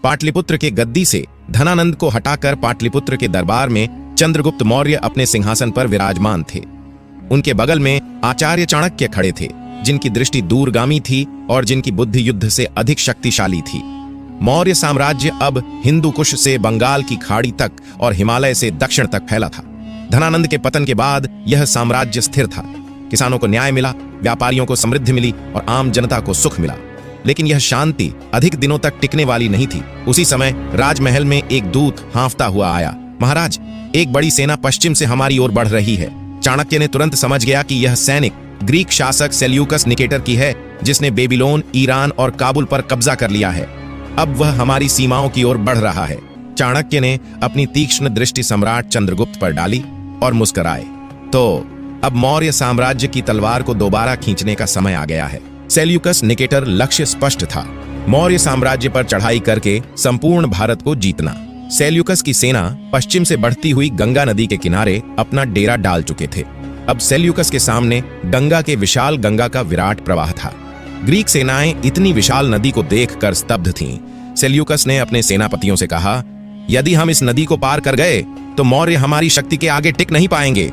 पाटलिपुत्र के गद्दी से धनानंद को हटाकर पाटलिपुत्र के दरबार में चंद्रगुप्त मौर्य अपने सिंहासन पर विराजमान थे। उनके बगल में आचार्य चाणक्य खड़े थे, जिनकी दृष्टि दूरगामी थी और जिनकी बुद्धि युद्ध से अधिक शक्तिशाली थी। मौर्य साम्राज्य अब हिंदू कुश से बंगाल की खाड़ी तक और हिमालय से दक्षिण तक फैला था। धनानंद के पतन के बाद यह साम्राज्य स्थिर था। किसानों को न्याय मिला, व्यापारियों को समृद्धि मिली और आम जनता को सुख मिला। लेकिन यह शांति अधिक दिनों तक टिकने वाली नहीं थी। उसी समय राजमहल में एक दूत हाँफता हुआ आया। महाराज, एक बड़ी सेना पश्चिम से हमारी ओर बढ़ रही है। चाणक्य ने तुरंत समझ गया कि यह सैनिक ग्रीक शासक सेल्यूकस निकेटर की है, जिसने बेबीलोन, ईरान और काबुल पर कब्जा कर लिया है। अब वह हमारी सीमाओं की ओर बढ़ रहा है। चाणक्य ने अपनी तीक्ष्ण दृष्टि सम्राट चंद्रगुप्त पर डाली और मुस्कुराए। तो अब मौर्य साम्राज्य की तलवार को दोबारा खींचने का समय आ गया है। सेल्यूकस निकेटर लक्ष्य स्पष्ट था, मौर्य साम्राज्य पर चढ़ाई करके संपूर्ण भारत को जीतना। सेल्यूकस की सेना पश्चिम से बढ़ती हुई गंगा नदी के किनारे अपना डेरा डाल चुके थे। अब सेल्यूकस के सामने गंगा के विशाल गंगा का विराट प्रवाह था। ग्रीक सेनाएं इतनी विशाल नदी को देखकर स्तब्ध थीं। सेल्यूकस ने अपने सेनापतियों से कहा, यदि हम इस नदी को पार कर गए तो मौर्य हमारी शक्ति के आगे टिक नहीं पाएंगे।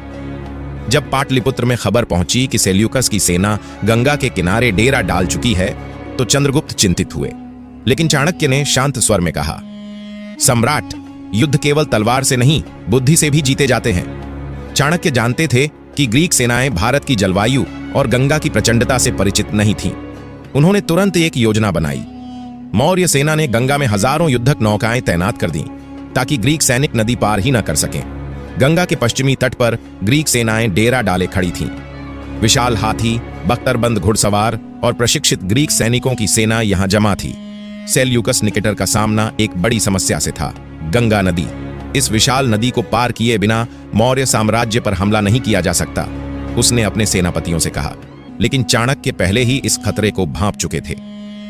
जब पाटलिपुत्र में खबर पहुंची कि सेल्यूकस की सेना गंगा के किनारे डेरा डाल चुकी है तो चंद्रगुप्त चिंतित हुए। लेकिन चाणक्य ने शांत स्वर में कहा, सम्राट, युद्ध केवल तलवार से नहीं, बुद्धि से भी जीते जाते हैं। चाणक्य जानते थे कि ग्रीक सेनाएं भारत की जलवायु और गंगा की प्रचंडता से परिचित नहीं थीं। उन्होंने तुरंत एक योजना बनाई। मौर्य सेना ने गंगा में हजारों युद्धक नौकाएं तैनात कर दीं, ताकि ग्रीक सैनिक नदी पार ही न कर सकें। गंगा के पश्चिमी तट पर ग्रीक सेनाएं डेरा डाले खड़ी थीं। विशाल हाथी, बख्तरबंद घुड़सवार और प्रशिक्षित ग्रीक सैनिकों की सेना यहां जमा थी। सेल्यूकस निकेटर का सामना एक बड़ी समस्या से था, गंगा नदी। इस विशाल नदी को पार किए बिना मौर्य साम्राज्य पर हमला नहीं किया जा सकता, उसने अपने सेनापतियों से कहा। लेकिन चाणक्य पहले ही इस खतरे को भांप चुके थे।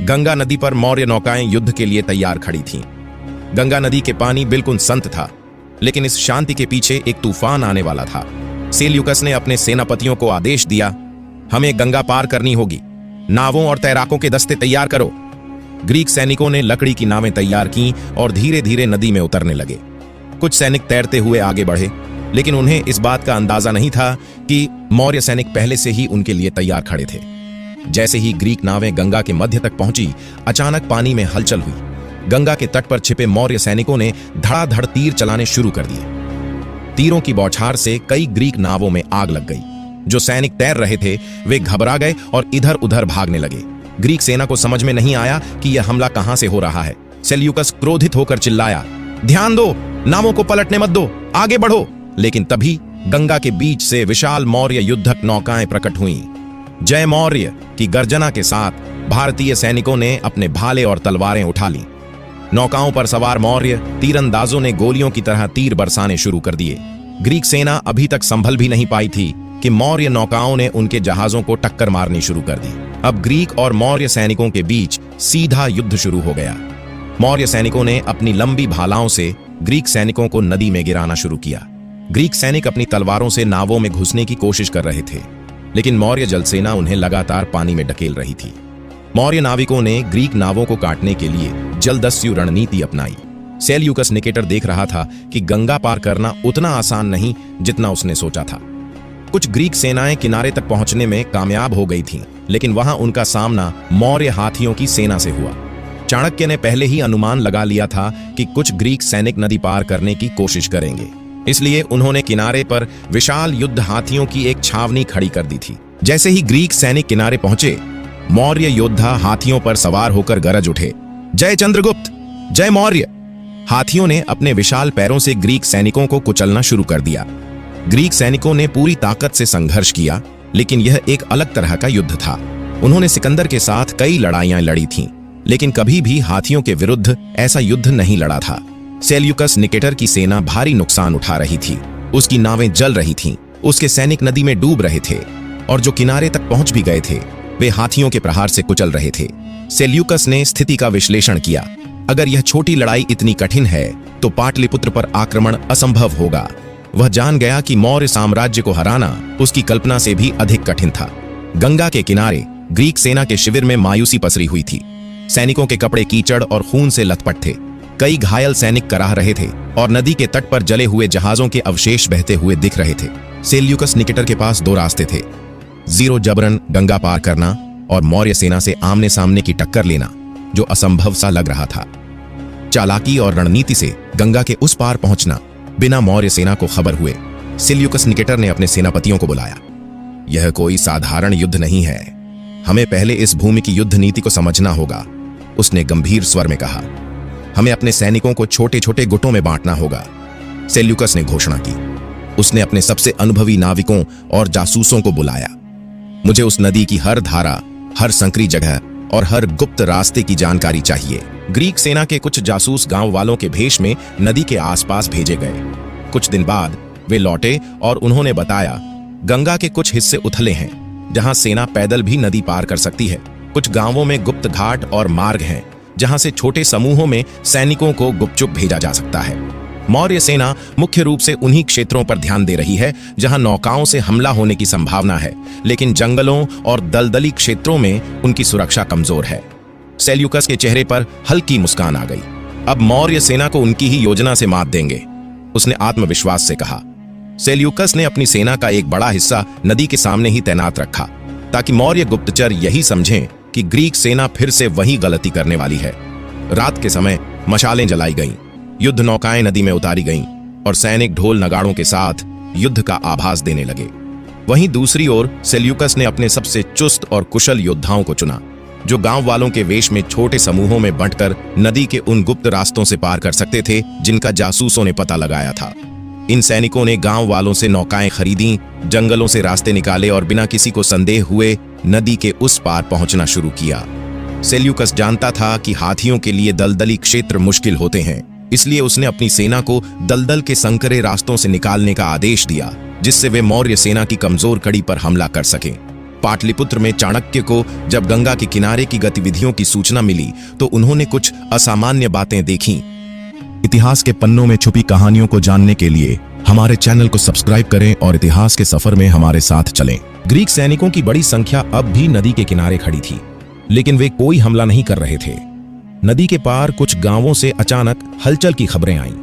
गंगा नदी पर मौर्य नौकाएं युद्ध के लिए तैयार खड़ी थीं। गंगा नदी के पानी बिल्कुल शांत था, लेकिन इस शांति के पीछे एक तूफान आने वाला था। सेल्यूकस ने अपने सेनापतियों को आदेश दिया, हमें गंगा पार करनी होगी, नावों और तैराकों के दस्ते तैयार करो। ग्रीक सैनिकों ने लकड़ी की नावें तैयार की और धीरे धीरे नदी में उतरने लगे। कुछ सैनिक तैरते हुए आगे बढ़े, लेकिन उन्हें इस बात का अंदाजा नहीं था कि मौर्य सैनिक पहले से ही उनके लिए तैयार खड़े थे। जैसे ही ग्रीक नावें गंगा के मध्य तक पहुंची, अचानक पानी में हलचल हुई। गंगा के तट पर छिपे मौर्य सैनिकों ने धड़ाधड़ तीर चलाने शुरू कर दिए। तीरों की बौछार से कई ग्रीक नावों में आग लग गई। जो सैनिक तैर रहे थे वे घबरा गए और इधर उधर भागने लगे। ग्रीक सेना को समझ में नहीं आया कि यह हमला कहां से हो रहा है। सेल्यूकस क्रोधित होकर चिल्लाया, ध्यान दो, नावों को पलटने मत दो, आगे बढ़ो। लेकिन तभी गंगा के बीच से विशाल मौर्य युद्धक नौकाएं प्रकट हुईं। जय मौर्य की गर्जना के साथ भारतीय सैनिकों ने अपने भाले और तलवारें उठा लीं। नौकाओं पर सवार मौर्य तीरंदाजों ने गोलियों की तरह तीर बरसाने शुरू कर दिए। ग्रीक सेना अभी तक संभल भी नहीं पाई थी कि मौर्य नौकाओं ने उनके जहाजों को टक्कर मारनी शुरू कर दी। अब ग्रीक और मौर्य सैनिकों के बीच सीधा युद्ध शुरू हो गया। मौर्य सैनिकों ने अपनी लंबी भालाओं से ग्रीक सैनिकों को नदी में गिराना शुरू किया। ग्रीक सैनिक अपनी तलवारों से नावों में घुसने की कोशिश कर रहे थे, लेकिन मौर्य जलसेना उन्हें लगातार पानी में ढकेल रही थी। मौर्य नाविकों ने ग्रीक नावों को काटने के लिए जलदस्यु रणनीति अपनाई। सेल्यूकस निकेटर देख रहा था कि गंगा पार करना उतना आसान नहीं जितना उसने सोचा था। कुछ ग्रीक सेनाएं किनारे तक पहुंचने में कामयाब हो गई थीं, लेकिन वहां उनका सामना मौर्य हाथियों की सेना से हुआ। चाणक्य ने पहले ही अनुमान लगा लिया था कि कुछ ग्रीक सैनिक नदी पार करने की कोशिश करेंगे, इसलिए उन्होंने किनारे पर विशाल युद्ध हाथियों की एक छावनी खड़ी कर दी थी। जैसे ही ग्रीक सैनिक किनारे पहुंचे, मौर्य योद्धा हाथियों पर सवार होकर गरज उठे, जय चंद्रगुप्त, जय मौर्य। हाथियों ने अपने विशाल पैरों से ग्रीक सैनिकों को कुचलना शुरू कर दिया। ग्रीक सैनिकों ने पूरी ताकत से संघर्ष किया, लेकिन यह एक अलग तरह का युद्ध था। उन्होंने सिकंदर के साथ कई लड़ाइयां लड़ी थीं, लेकिन कभी भी हाथियों के विरुद्ध ऐसा युद्ध नहीं लड़ा था। सेल्यूकस निकेटर की सेना भारी नुकसान उठा रही थी। उसकी नावें जल रही थीं, उसके सैनिक नदी में डूब रहे थे और जो किनारे तक पहुंच भी गए थे वे हाथियों के प्रहार से कुचल रहे थे। सेल्यूकस ने स्थिति का विश्लेषण किया। अगर यह छोटी लड़ाई इतनी कठिन है तो पाटलिपुत्र पर आक्रमण असंभव होगा। वह जान गया कि मौर्य साम्राज्य को हराना उसकी कल्पना से भी अधिक कठिन था। गंगा के किनारे ग्रीक सेना के शिविर में मायूसी पसरी हुई थी। सैनिकों के कपड़े कीचड़ और खून से लथपथ थे। कई घायल सैनिक कराह रहे थे और नदी के तट पर जले हुए जहाजों के अवशेष बहते हुए दिख रहे थे। सेल्यूकस निकेटर के पास 2 रास्ते थे, जीरो जबरन गंगा पार करना और मौर्य सेना से आमने सामने की टक्कर लेना, जो असंभव सा लग रहा था। चालाकी और रणनीति से गंगा के उस पार पहुंचना बिना मौर्य सेना को खबर हुए सेल्यूकस निकेटर ने अपने सेनापतियों को बुलाया। यह कोई साधारण युद्ध नहीं है, हमें पहले इस भूमि की युद्ध नीति को समझना होगा, उसने गंभीर स्वर में कहा। हमें अपने सैनिकों को छोटे छोटे गुटों में बांटना होगा, सेल्यूकस ने घोषणा की। उसने अपने सबसे अनुभवी नाविकों और जासूसों को बुलाया। मुझे उस नदी की हर धारा, हर संकरी जगह और हर गुप्त रास्ते की जानकारी चाहिए। ग्रीक सेना के कुछ जासूस गांव वालों के भेष में नदी के आसपास भेजे गए। कुछ दिन बाद वे लौटे और उन्होंने बताया, गंगा के कुछ हिस्से उथले हैं जहां सेना पैदल भी नदी पार कर सकती है। कुछ गांवों में गुप्त घाट और मार्ग हैं जहां से छोटे समूहों में सैनिकों को गुपचुप भेजा जा सकता है। मौर्य सेना मुख्य रूप से उन्हीं क्षेत्रों पर ध्यान दे रही है जहां नौकाओं से हमला होने की संभावना है, लेकिन जंगलों और दलदली क्षेत्रों में उनकी सुरक्षा कमजोर है। सेल्यूकस के चेहरे पर हल्की मुस्कान आ गई। अब मौर्य सेना को उनकी ही योजना से मात देंगे, उसने आत्मविश्वास से कहा। सेल्यूकस ने अपनी सेना का एक बड़ा हिस्सा नदी के सामने ही तैनात रखा ताकि मौर्य गुप्तचर यही समझें कि ग्रीक सेना फिर से वही गलती करने वाली है। रात के समय मशालें जलाई गईं, युद्ध नौकाएं नदी में उतारी गईं और सैनिक ढोल नगाड़ों के साथ युद्ध का आभास देने लगे। वहीं दूसरी ओर सेल्यूकस ने अपने सबसे चुस्त और कुशल योद्धाओं को चुना, जो गांव वालों के वेश में छोटे समूहों में बंटकर नदी के उन गुप्त रास्तों से पार कर सकते थे जिनका जासूसों ने पता लगाया था। इन सैनिकों ने गांव वालों से नौकाएं खरीदी, जंगलों से रास्ते निकाले और बिना किसी को संदेह हुए नदी के उस पार पहुंचना शुरू किया। सेल्यूकस जानता था कि हाथियों के लिए दलदली क्षेत्र मुश्किल होते हैं, इसलिए उसने अपनी सेना को दलदल के संकरे रास्तों से निकालने का आदेश दिया, जिससे वे मौर्य सेना की कमजोर कड़ी पर हमला कर सकें। पाटलिपुत्र में चाणक्य को जब गंगा के किनारे की गतिविधियों की सूचना मिली तो उन्होंने कुछ असामान्य बातें देखीं। इतिहास के पन्नों में छुपी कहानियों को जानने के लिए हमारे चैनल को सब्सक्राइब करें और इतिहास के सफर में हमारे साथ चलें। ग्रीक सैनिकों की बड़ी संख्या अब भी नदी के किनारे खड़ी थी, लेकिन वे कोई हमला नहीं कर रहे थे। नदी के पार कुछ गांवों से अचानक हलचल की खबरें आईं।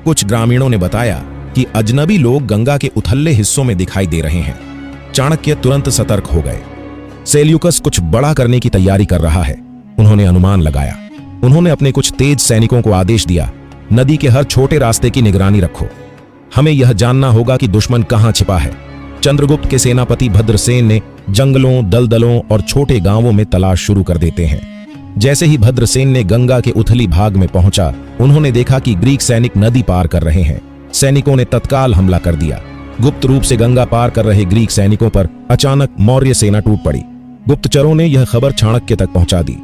कुछ ग्रामीणों ने बताया कि अजनबी लोग गंगा के उथले हिस्सों में दिखाई दे रहे हैं। चाणक्य तुरंत सतर्क हो गए। सेल्यूकस कुछ बड़ा करने की तैयारी कर रहा है, उन्होंने अनुमान लगाया। उन्होंने अपने कुछ तेज सैनिकों को आदेश दिया, नदी के हर छोटे रास्ते की निगरानी रखो। हमें यह जानना होगा कि दुश्मन कहां छिपा है। चंद्रगुप्त के सेनापति भद्रसेन ने जंगलों, दलदलों और छोटे गांवों में तलाश शुरू कर देते हैं। जैसे ही भद्रसेन ने गंगा के उथली भाग में पहुंचा, उन्होंने देखा कि ग्रीक सैनिक नदी पार कर रहे हैं। सैनिकों ने तत्काल हमला कर दिया। गुप्त रूप से गंगा पार कर रहे ग्रीक सैनिकों पर अचानक मौर्य सेना टूट पड़ी। गुप्तचरों ने यह खबर चाणक्य तक पहुंचा दी।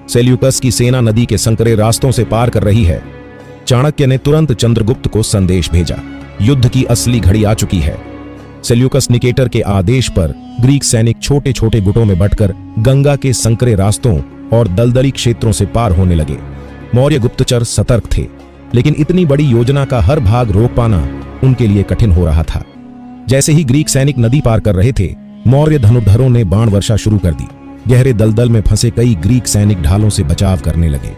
सेल्यूकस की सेना नदी के संकरे रास्तों से पार कर रही है। चाणक्य ने तुरंत चंद्रगुप्त को संदेश भेजा, युद्ध की असली घड़ी आ चुकी है। सेल्यूकस निकेटर के आदेश पर ग्रीक सैनिक छोटे छोटे गुटों में बंटकर गंगा के संकरे रास्तों और दलदली क्षेत्रों से पार होने लगे। मौर्य गुप्तचर सतर्क थे, लेकिन इतनी बड़ी योजना का हर भाग रोक पाना उनके लिए कठिन हो रहा था। जैसे ही ग्रीक सैनिक नदी पार कर रहे थे, मौर्य धनुर्धरों ने बाण वर्षा शुरू कर दी। गहरे दलदल में फंसे कई ग्रीक सैनिक ढालों से बचाव करने लगे।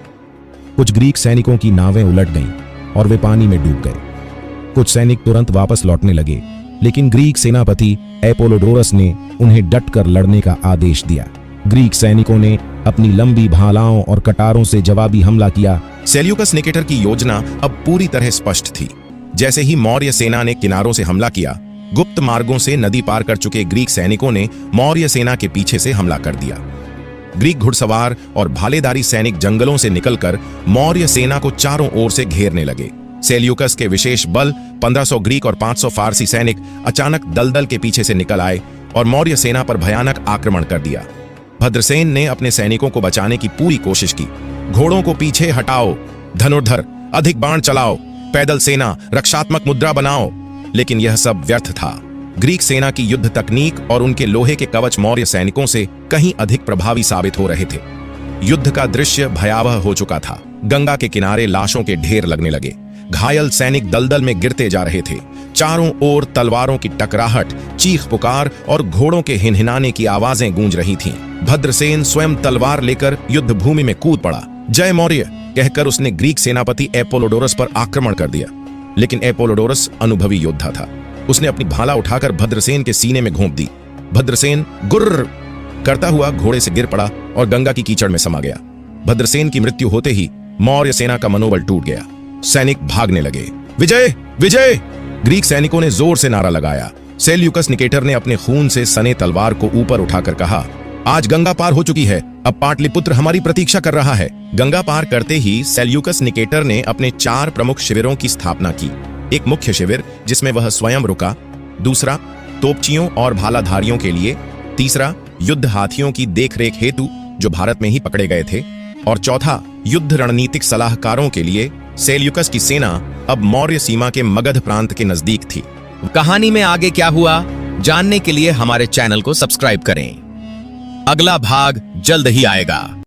कुछ ग्रीक सैनिकों की नावें उलट गईं और वे पानी में डूब गए। कुछ सैनिक तुरंत वापस लौटने लगे, लेकिन ग्रीक सेनापति एपोलोडोरस ने उन्हें डटकर लड़ने का आदेश दिया। ग्रीक सैनिकों ने अपनी लंबी भालाओं और कटारों से जवाबी हमला किया। सेल्यूकस निकेटर की योजना अब पूरी तरह स्पष्ट थी। जैसे ही मौर्य सेना ने किनारों से हमला किया, गुप्त मार्गों से नदी पार कर चुके ग्रीक सैनिकों ने मौर्य सेना के पीछे से हमला कर दिया। ग्रीक घुड़सवार और भालेदारी सैनिक जंगलों से निकलकर मौर्य सेना को चारों ओर से घेरने लगे। सेल्यूकस के विशेष बल 1500 ग्रीक और 500 फारसी सैनिक अचानक दलदल के पीछे से निकल आए और मौर्य सेना पर भयानक आक्रमण कर दिया। भद्रसेन ने अपने सैनिकों को बचाने की पूरी कोशिश की। घोड़ों को पीछे हटाओ, धनुर्धर अधिक बाण चलाओ, पैदल सेना रक्षात्मक मुद्रा बनाओ, लेकिन यह सब व्यर्थ था। ग्रीक सेना की युद्ध तकनीक और उनके लोहे के कवच मौर्य सैनिकों से कहीं अधिक प्रभावी साबित हो रहे थे। युद्ध का दृश्य भयावह हो चुका था। गंगा के किनारे लाशों के ढेर लगने लगे। घायल सैनिक दलदल में गिरते जा रहे थे। चारों ओर तलवारों की टकराहट, चीख पुकार और घोड़ों के हिनहिनाने की आवाजें गूंज रही थीं। भद्रसेन स्वयं तलवार लेकर युद्ध भूमि में कूद पड़ा। जय मौर्य कहकर उसने ग्रीक सेनापति एपोलोडोरस पर आक्रमण कर दिया, लेकिन एपोलोडोरस अनुभवी योद्धा था। उसने अपनी भाला उठाकर भद्रसेन के सीने में घोंप दी। भद्रसेन गुर्र करता हुआ घोड़े से गिर पड़ा और गंगा की कीचड़ में समा गया। भद्रसेन की मृत्यु होते ही मौर्य सेना का मनोबल टूट गया। सैनिक भागने लगे। विजय विजय! ग्रीक सैनिकों ने जोर से नारा लगाया। सेल्यूकस निकेटर ने अपने खून से सने तलवार को ऊपर उठाकर कहा, आज गंगा पार हो चुकी है, अब पाटलिपुत्र हमारी प्रतीक्षा कर रहा है। गंगा पार करते ही सेल्यूकस निकेटर ने अपने 4 प्रमुख शिविरों की स्थापना की। एक मुख्य शिविर जिसमें वह स्वयं रुका, दूसरा तोपचियों और भालाधारियों के लिए, तीसरा युद्ध हाथियों की देखरेख हेतु जो भारत में ही पकड़े गए थे, और चौथा युद्ध रणनीतिक सलाहकारों के लिए। सेल्यूकस की सेना अब मौर्य सीमा के मगध प्रांत के नजदीक थी। कहानी में आगे क्या हुआ जानने के लिए हमारे चैनल को सब्सक्राइब करें। अगला भाग जल्द ही आएगा।